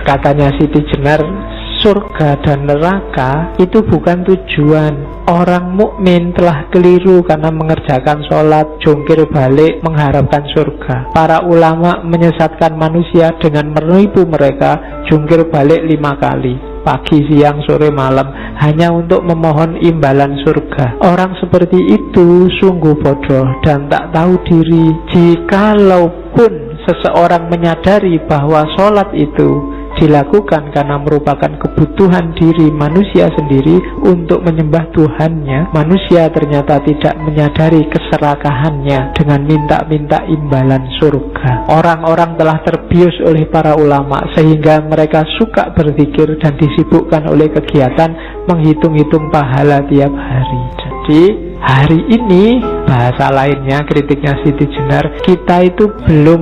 Katanya Siti Jenar, surga dan neraka itu bukan tujuan. Orang mukmin telah keliru karena mengerjakan sholat, jungkir balik mengharapkan surga. Para ulama menyesatkan manusia dengan menipu mereka jungkir balik 5 kali, pagi, siang, sore, malam, hanya untuk memohon imbalan surga. Orang seperti itu sungguh bodoh dan tak tahu diri. Jikalaupun seseorang menyadari bahwa sholat itu dilakukan karena merupakan kebutuhan diri manusia sendiri untuk menyembah Tuhannya, manusia ternyata tidak menyadari keserakahannya dengan minta-minta imbalan surga. Orang-orang telah terbius oleh para ulama sehingga mereka suka berzikir dan disibukkan oleh kegiatan menghitung-hitung pahala tiap hari. Jadi hari ini, bahasa lainnya kritiknya Siti Jenar, kita itu belum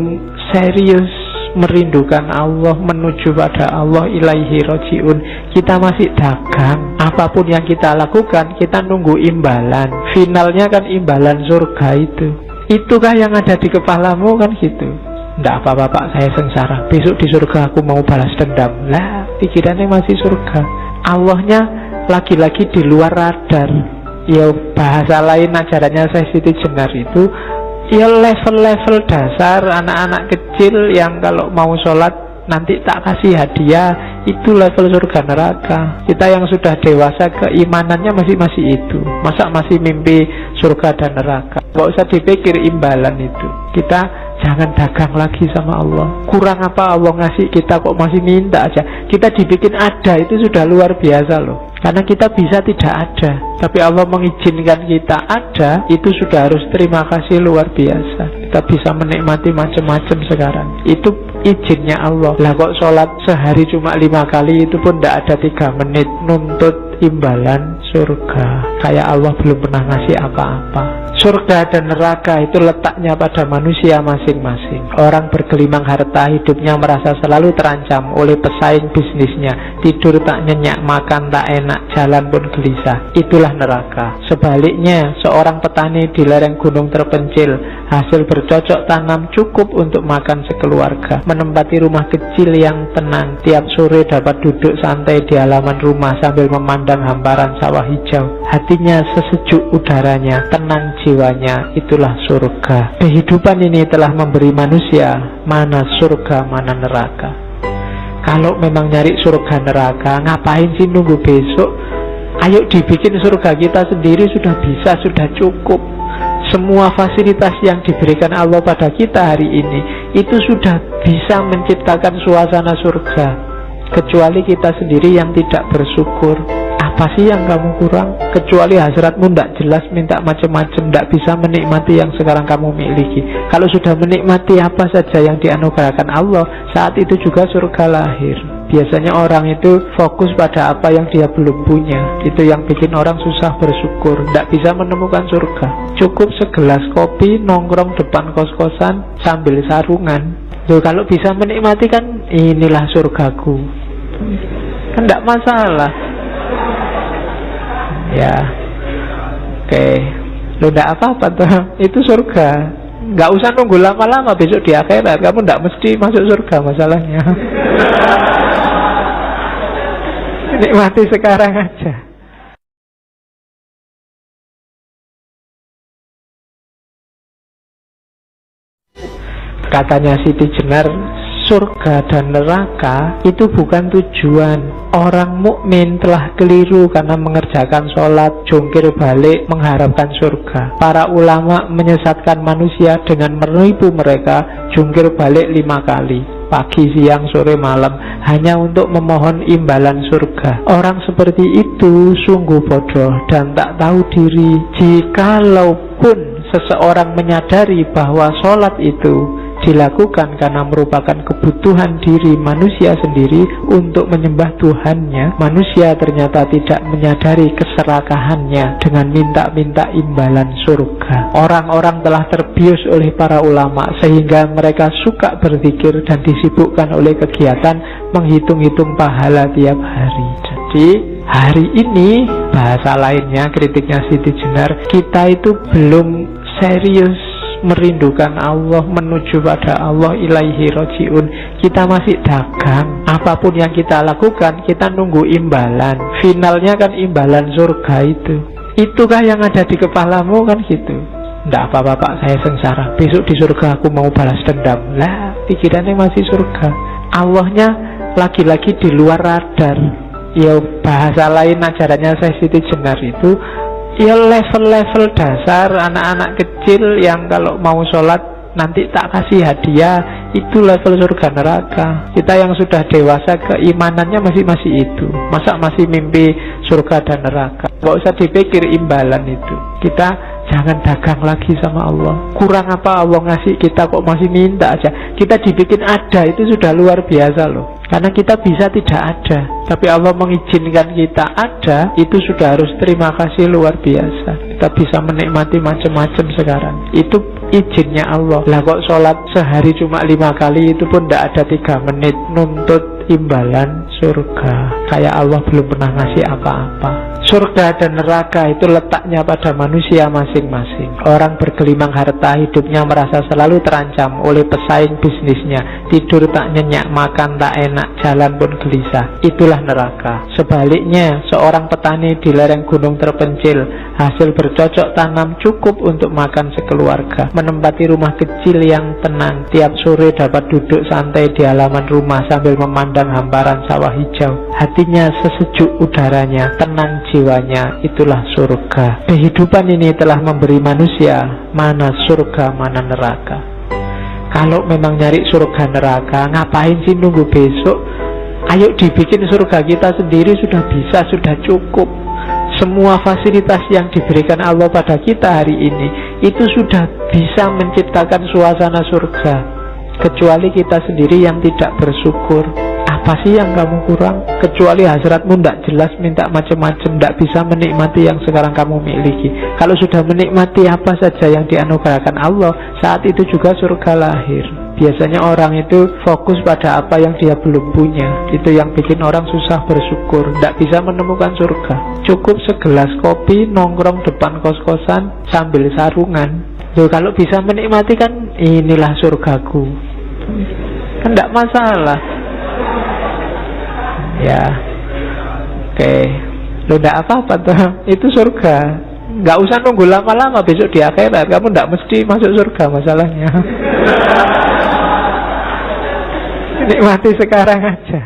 serius merindukan Allah, menuju pada Allah, ilaihi rojiun. Kita masih dagang. Apapun yang kita lakukan, kita nunggu imbalan. Finalnya kan imbalan surga itu. Itukah yang ada di kepalamu kan gitu? Nggak apa-apa Pak, saya sengsara, besok di surga aku mau balas dendam. Lah, pikirannya masih surga. Allahnya lagi-lagi di luar radar. Ya bahasa lain ajarannya saya Siti Jenar itu, ya level-level dasar anak-anak kecil yang kalau mau sholat nanti tak kasih hadiah, itu level surga neraka. Kita yang sudah dewasa keimanannya masih itu. Masa masih mimpi surga dan neraka? Gak usah dipikir imbalan itu. Kita jangan dagang lagi sama Allah. Kurang apa Allah ngasih kita kok masih minta aja. Kita dibikin ada itu sudah luar biasa loh. Karena kita bisa tidak ada, tapi Allah mengizinkan kita ada, itu sudah harus terima kasih luar biasa. Kita bisa menikmati macam-macam sekarang. Itu izinnya Allah. Lah kok sholat sehari cuma 5 kali, itu pun tidak ada 3 menit nuntut imbalan surga. Kayak Allah belum pernah ngasih apa-apa. Surga dan neraka itu letaknya pada manusia masing-masing. Orang bergelimang harta, hidupnya merasa selalu terancam oleh pesaing bisnisnya. Tidur tak nyenyak, makan tak enak, jalan pun gelisah. Itulah neraka. Sebaliknya, seorang petani di lereng gunung terpencil, hasil bercocok tanam cukup untuk makan sekeluarga, menempati rumah kecil yang tenang. Tiap sore dapat duduk santai di halaman rumah sambil memandang hamparan sawah hijau. Hatinya sesejuk udaranya, tenang jiwanya. Itulah surga. Kehidupan ini telah memberi manusia mana surga, mana neraka. Kalau memang nyari surga neraka, ngapain sih nunggu besok? Ayo dibikin surga kita sendiri, sudah bisa, sudah cukup. Semua fasilitas yang diberikan Allah pada kita hari ini itu sudah bisa menciptakan suasana surga. Kecuali kita sendiri yang tidak bersyukur. Apa sih yang kamu kurang? Kecuali hasratmu tidak jelas, minta macam-macam, tidak bisa menikmati yang sekarang kamu miliki. Kalau sudah menikmati apa saja yang dianugerahkan Allah, saat itu juga surga lahir. Biasanya orang itu fokus pada apa yang dia belum punya. Itu yang bikin orang susah bersyukur, tidak bisa menemukan surga. Cukup segelas kopi, nongkrong depan kos-kosan sambil sarungan. Loh, kalau bisa menikmati kan inilah surgaku, kan tidak masalah. Ya, oke. Lo tidak apa-apa tuh, itu surga. Nggak usah nunggu lama-lama, besok di akhirat kamu tidak mesti masuk surga masalahnya. Nikmati sekarang aja. Katanya Siti Jenar, surga dan neraka itu bukan tujuan. Orang mukmin telah keliru karena mengerjakan sholat, jungkir balik mengharapkan surga. Para ulama menyesatkan manusia dengan menipu mereka jungkir balik 5 kali, pagi, siang, sore, malam, hanya untuk memohon imbalan surga. Orang seperti itu sungguh bodoh dan tak tahu diri. Jikalaupun seseorang menyadari bahwa sholat itu dilakukan karena merupakan kebutuhan diri manusia sendiri untuk menyembah Tuhannya, manusia ternyata tidak menyadari keserakahannya dengan minta-minta imbalan surga. Orang-orang telah terbius oleh para ulama sehingga mereka suka berzikir dan disibukkan oleh kegiatan menghitung-hitung pahala tiap hari. Jadi hari ini, bahasa lainnya kritiknya Siti Jenar, kita itu belum serius merindukan Allah, menuju pada Allah, ilaihi rojiun. Kita masih dagang. Apapun yang kita lakukan, kita nunggu imbalan. Finalnya kan imbalan surga itu. Itukah yang ada di kepalamu kan gitu? Nggak apa-apa Pak, saya sengsara. Besok di surga aku mau balas dendam. Lah, pikirannya masih surga. Allahnya lagi-lagi di luar radar. Ya bahasa lain ajarannya saya Siti Jenar itu, ya level-level dasar anak-anak kecil yang kalau mau sholat nanti tak kasih hadiah, itu level surga neraka. Kita yang sudah dewasa keimanannya masih itu. Masa masih mimpi surga dan neraka? Gak usah dipikir imbalan itu. Kita jangan dagang lagi sama Allah. Kurang apa Allah ngasih kita kok masih minta aja. Kita dibikin ada itu sudah luar biasa loh. Karena kita bisa tidak ada, tapi Allah mengizinkan kita ada, itu sudah harus terima kasih luar biasa. Kita bisa menikmati macam-macam sekarang. Itu izinnya Allah. Lah kok sholat sehari cuma 5 kali, itu pun tidak ada 3 menit nuntut imbalan surga. Kayak Allah belum pernah ngasih apa-apa. Surga dan neraka itu letaknya pada manusia masing-masing. Orang bergelimang harta, hidupnya merasa selalu terancam oleh pesaing bisnisnya. Tidur tak nyenyak, makan tak enak, jalan pun gelisah. Itulah neraka. Sebaliknya, seorang petani di lereng gunung terpencil, hasil bercocok tanam cukup untuk makan sekeluarga, menempati rumah kecil yang tenang. Tiap sore dapat duduk santai di halaman rumah sambil memandang hamparan sawah hijau. Hatinya sesejuk udaranya, tenang jiwanya. Itulah surga. Kehidupan ini telah memberi manusia mana surga, mana neraka. Kalau memang nyari surga neraka, ngapain sih nunggu besok? Ayo dibikin surga kita sendiri, sudah bisa, sudah cukup. Semua fasilitas yang diberikan Allah pada kita hari ini itu sudah bisa menciptakan suasana surga. Kecuali kita sendiri yang tidak bersyukur. Apa sih yang kamu kurang? Kecuali hasratmu tidak jelas, minta macam-macam, tidak bisa menikmati yang sekarang kamu miliki. Kalau sudah menikmati apa saja yang dianugerahkan Allah, saat itu juga surga lahir. Biasanya orang itu fokus pada apa yang dia belum punya. Itu yang bikin orang susah bersyukur, tidak bisa menemukan surga. Cukup segelas kopi, nongkrong depan kos-kosan sambil sarungan. Loh, kalau bisa menikmati kan inilah surgaku, kan tidak masalah. Ya, oke. Loh, tidak apa-apa tuh, itu surga. Nggak usah nunggu lama-lama, besok di akhirat kamu tidak mesti masuk surga masalahnya. Nikmati sekarang aja.